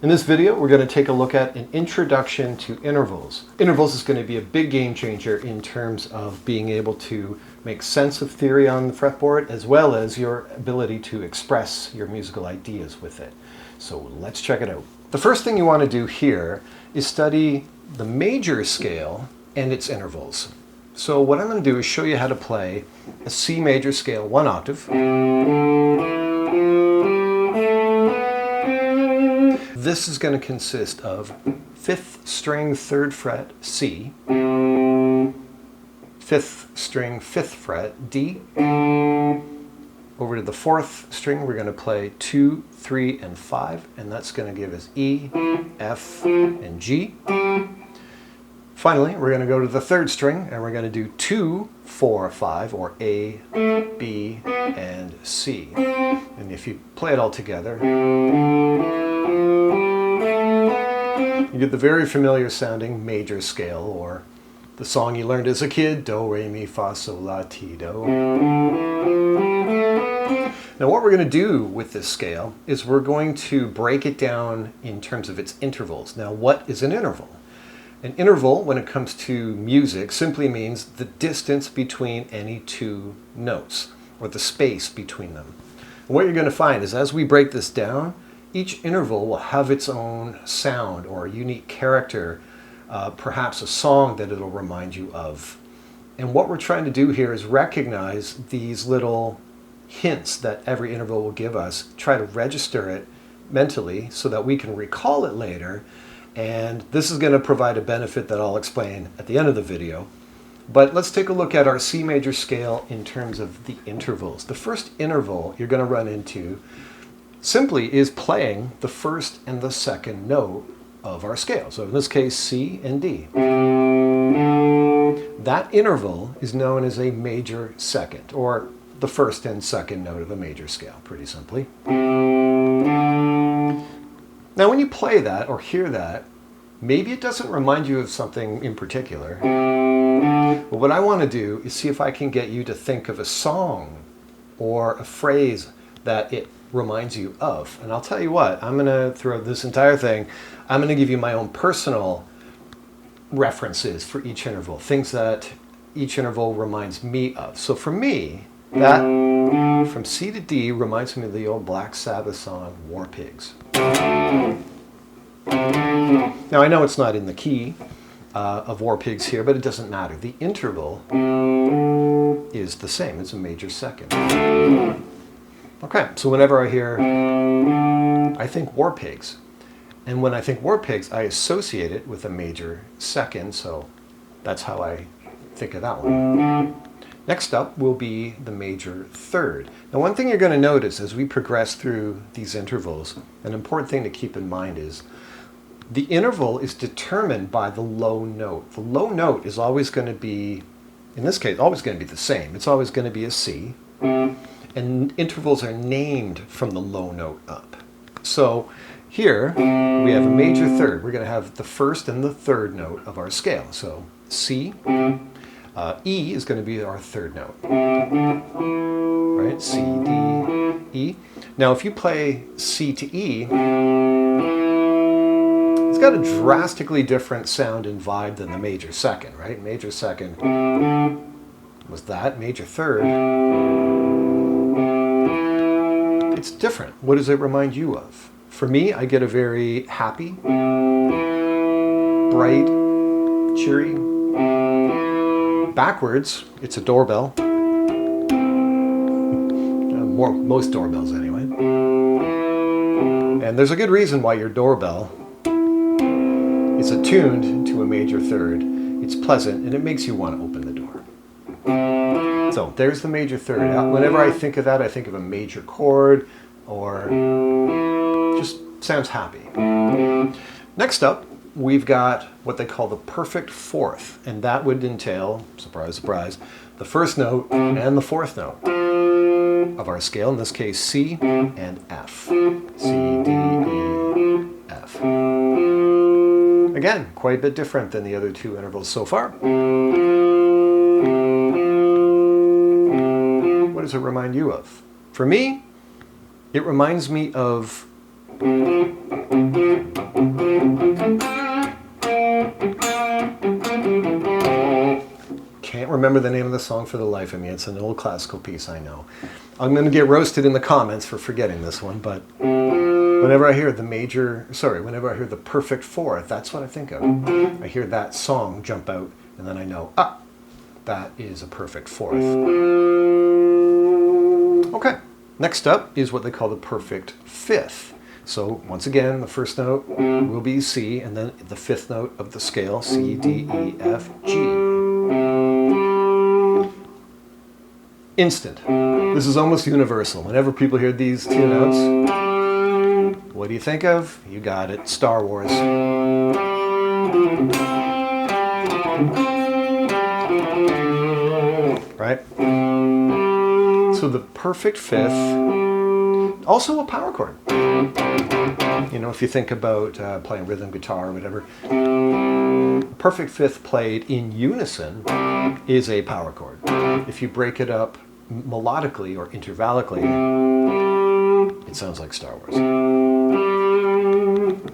In this video, we're going to take a look at an introduction to intervals. Intervals is going to be a big game changer in terms of being able to make sense of theory on the fretboard, as well as your ability to express your musical ideas with it. So let's check it out. The first thing you want to do here is study the major scale and its intervals. So what I'm going to do is show you how to play a C major scale 1 octave. This is going to consist of 5th string 3rd fret C, 5th string 5th fret D. Over to the 4th string we're going to play 2, 3, and 5, and that's going to give us E, F, and G. Finally, we're going to go to the 3rd string and we're going to do 2, 4, 5, or A, B, and C. And if you play it all together, you get the very familiar sounding major scale, or the song you learned as a kid, Do, Re, Mi, Fa, Sol, La, Ti, Do. Now what we're going to do with this scale is we're going to break it down in terms of its intervals. Now what is an interval? An interval, when it comes to music, simply means the distance between any two notes, or the space between them. And what you're going to find is as we break this down, each interval will have its own sound or a unique character, perhaps a song that it'll remind you of. And what we're trying to do here is recognize these little hints that every interval will give us, try to register it mentally so that we can recall it later. And this is going to provide a benefit that I'll explain at the end of the video. But let's take a look at our C major scale in terms of the intervals. The first interval you're going to run into simply is playing the first and the second note of our scale. So in this case, C and D. That interval is known as a major second, or the first and second note of a major scale, pretty simply. Now when you play that or hear that, maybe it doesn't remind you of something in particular. But what I want to do is see if I can get you to think of a song or a phrase that it reminds you of. And I'll tell you what, I'm going to, throughout this entire thing, I'm going to give you my own personal references for each interval, things that each interval reminds me of. So for me, that from C to D reminds me of the old Black Sabbath song, War Pigs. Now I know it's not in the key of War Pigs here, but it doesn't matter. The interval is the same. It's a major second. Okay, so whenever I hear, I think War Pigs. And when I think War Pigs, I associate it with a major second, so that's how I think of that one. Next up will be the major third. Now one thing you're going to notice as we progress through these intervals, an important thing to keep in mind is the interval is determined by the low note. The low note is always going to be, in this case, always going to be the same. It's always going to be a C. And intervals are named from the low note up. So here we have a major third. We're going to have the first and the third note of our scale. So C, E is going to be our third note. Right? C, D, E. Now if you play C to E, it's got a drastically different sound and vibe than the major second, right? Major second was that, major third. It's different. What does it remind you of? For me, I get a very happy, bright, cheery. Backwards, it's a doorbell. Most doorbells anyway. And there's a good reason why your doorbell is attuned to a major third. It's pleasant and it makes you want to open the door. So there's the major third. Whenever I think of that, I think of a major chord or just sounds happy. Next up, we've got what they call the perfect fourth, and that would entail, surprise, surprise, the first note and the fourth note of our scale, in this case C and F. C, D, E, F. Again, quite a bit different than the other two intervals so far. What does it remind you of? For me, it reminds me of Song for the Life of Me. It's an old classical piece, I know. I'm going to get roasted in the comments for forgetting this one, but whenever I hear whenever I hear the perfect fourth, that's what I think of. I hear that song jump out, and then I know, that is a perfect fourth. Okay, next up is what they call the perfect fifth. So once again, the first note will be C, and then the fifth note of the scale, C, D, E, F, G. Instant. This is almost universal. Whenever people hear these two notes, what do you think of? You got it, Star Wars. Right? So the perfect fifth, also a power chord. You know, if you think about playing rhythm guitar or whatever, perfect fifth played in unison is a power chord. If you break it up melodically or intervallically, it sounds like Star Wars.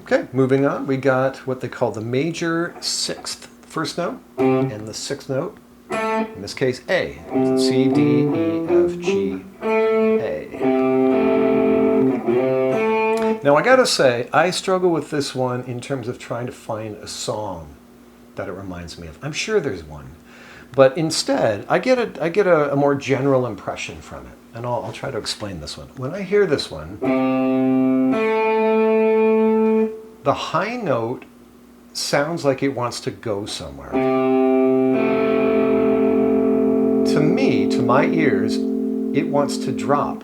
Okay, moving on, we got what they call the major sixth. First note and the sixth note, in this case A. C, D, E, F, G, A. Now I gotta say, I struggle with this one in terms of trying to find a song that it reminds me of. I'm sure there's one. But instead, I get a more general impression from it. And I'll try to explain this one. When I hear this one, the high note sounds like it wants to go somewhere. To me, to my ears, it wants to drop.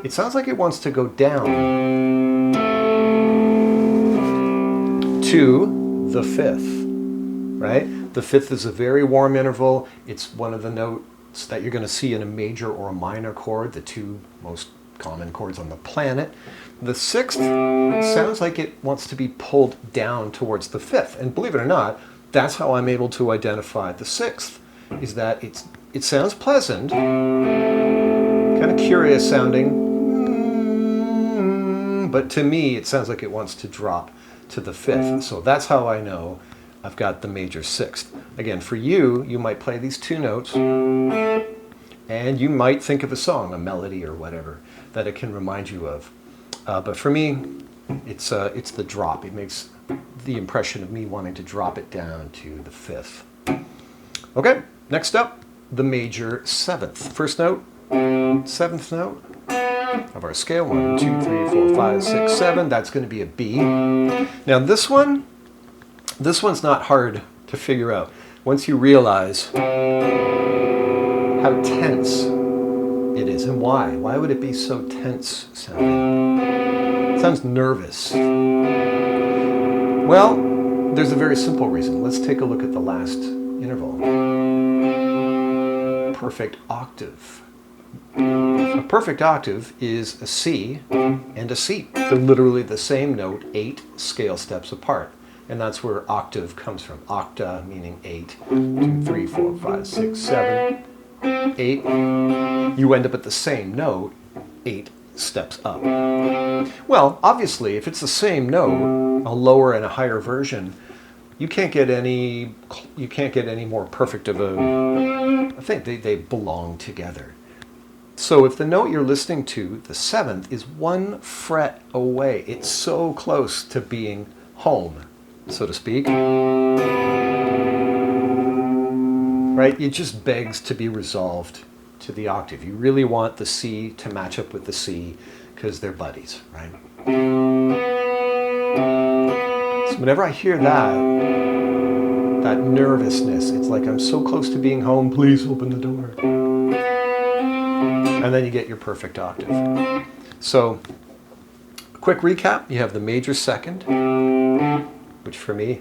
It sounds like it wants to go down to the fifth, right? The fifth is a very warm interval. It's one of the notes that you're going to see in a major or a minor chord, the two most common chords on the planet. The sixth sounds like it wants to be pulled down towards the fifth. And believe it or not, that's how I'm able to identify the sixth, is that it sounds pleasant, kind of curious sounding, but to me it sounds like it wants to drop to the fifth. So that's how I know I've got the major sixth. Again, for you, you might play these two notes and you might think of a song, a melody or whatever, that it can remind you of. But for me, it's the drop. It makes the impression of me wanting to drop it down to the fifth. Okay, next up, the major seventh. First note, seventh note of our scale. 1, 2, 3, 4, 5, 6, 7. That's going to be a B. Now this one's not hard to figure out. Once you realize how tense it is and why. Why would it be so tense sounding? It sounds nervous. Well, there's a very simple reason. Let's take a look at the last interval. Perfect octave. A perfect octave is a C and a C. They're literally the same note, 8 scale steps apart. And that's where octave comes from. Octa meaning 8. 2, 3, 4, 5, 6, 7, 8. You end up at the same note, 8 steps up. Well, obviously, if it's the same note, a lower and a higher version, you can't get any more perfect of a thing. They belong together. So if the note you're listening to, the seventh, is 1 fret away, it's so close to being home, so to speak. Right? It just begs to be resolved to the octave. You really want the C to match up with the C because they're buddies, right? So whenever I hear that nervousness, it's like I'm so close to being home, please open the door. And then you get your perfect octave. So, quick recap, you have the major second, which for me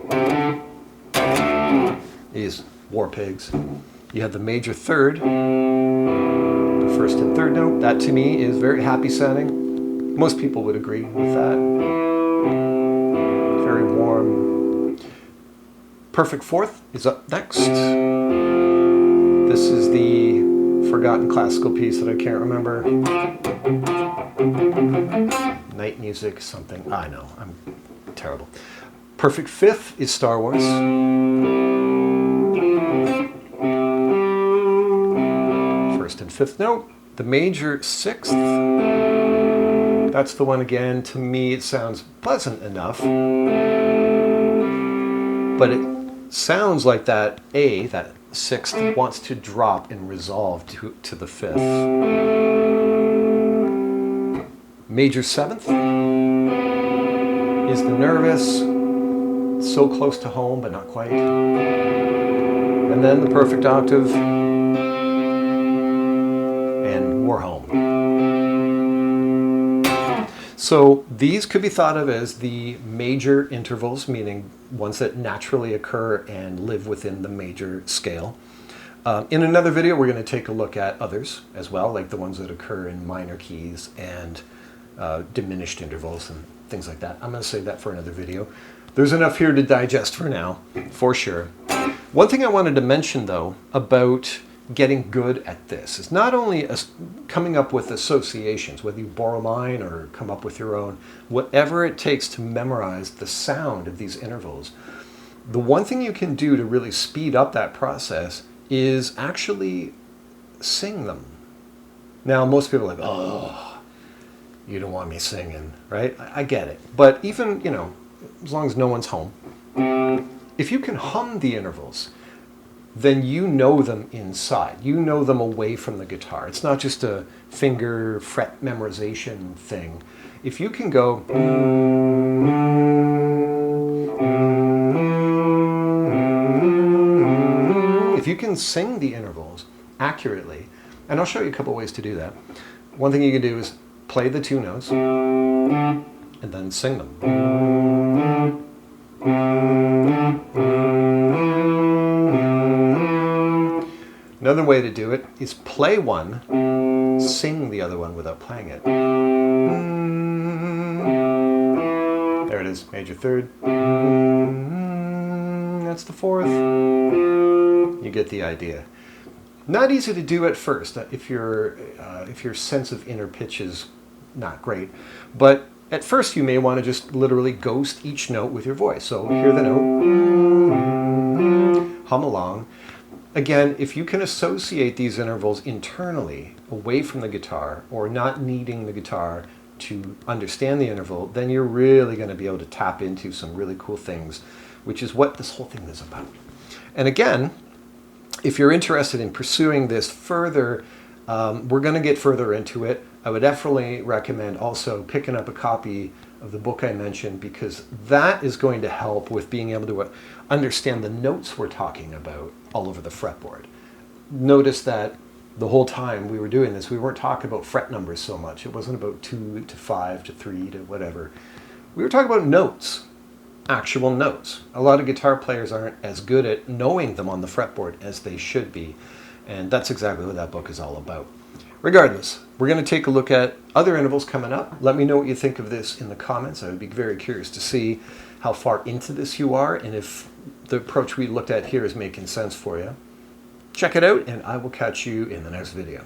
is War Pigs. You have the major third, the first and third note. That to me is very happy sounding. Most people would agree with that. Very warm. Perfect fourth is up next. This is the forgotten classical piece that I can't remember. Night music, something. I know, I'm terrible. Perfect fifth is Star Wars. fifth note. The major sixth, that's the one again. To me, it sounds pleasant enough, but it sounds like that A, that sixth, wants to drop and resolve to the fifth. Major seventh is the nervous, so close to home, but not quite. And then the perfect octave, and we're home. So these could be thought of as the major intervals, meaning ones that naturally occur and live within the major scale. In another video, we're going to take a look at others as well, like the ones that occur in minor keys and diminished intervals and things like that. I'm going to save that for another video. There's enough here to digest for now, for sure. One thing I wanted to mention, though, about getting good at this is not only coming up with associations, whether you borrow mine or come up with your own, whatever it takes to memorize the sound of these intervals. The one thing you can do to really speed up that process is actually sing them. Now, most people are like, oh, you don't want me singing, right? I get it. But even, you know, as long as no one's home, if you can hum the intervals, then you know them inside. You know them away from the guitar. It's not just a finger fret memorization thing. If you can go, if you can sing the intervals accurately, and I'll show you a couple ways to do that. One thing you can do is play the two notes and then sing them. Another way to do it is play one, sing the other one without playing it. There it is, major third. That's the fourth. You get the idea. Not easy to do at first if your sense of inner pitch is not great, but at first you may want to just literally ghost each note with your voice. So hear the note, hum along. Again, if you can associate these intervals internally, away from the guitar, or not needing the guitar to understand the interval, then you're really going to be able to tap into some really cool things, which is what this whole thing is about. And again, if you're interested in pursuing this further, we're going to get further into it. I would definitely recommend also picking up a copy of the book I mentioned, because that is going to help with being able to understand the notes we're talking about all over the fretboard. Notice that the whole time we were doing this, we weren't talking about fret numbers so much. It wasn't about 2 to 5 to 3 to whatever. We were talking about notes, actual notes. A lot of guitar players aren't as good at knowing them on the fretboard as they should be, and that's exactly what that book is all about. Regardless, we're going to take a look at other intervals coming up. Let me know what you think of this in the comments. I would be very curious to see how far into this you are and if the approach we looked at here is making sense for you. Check it out, and I will catch you in the next video.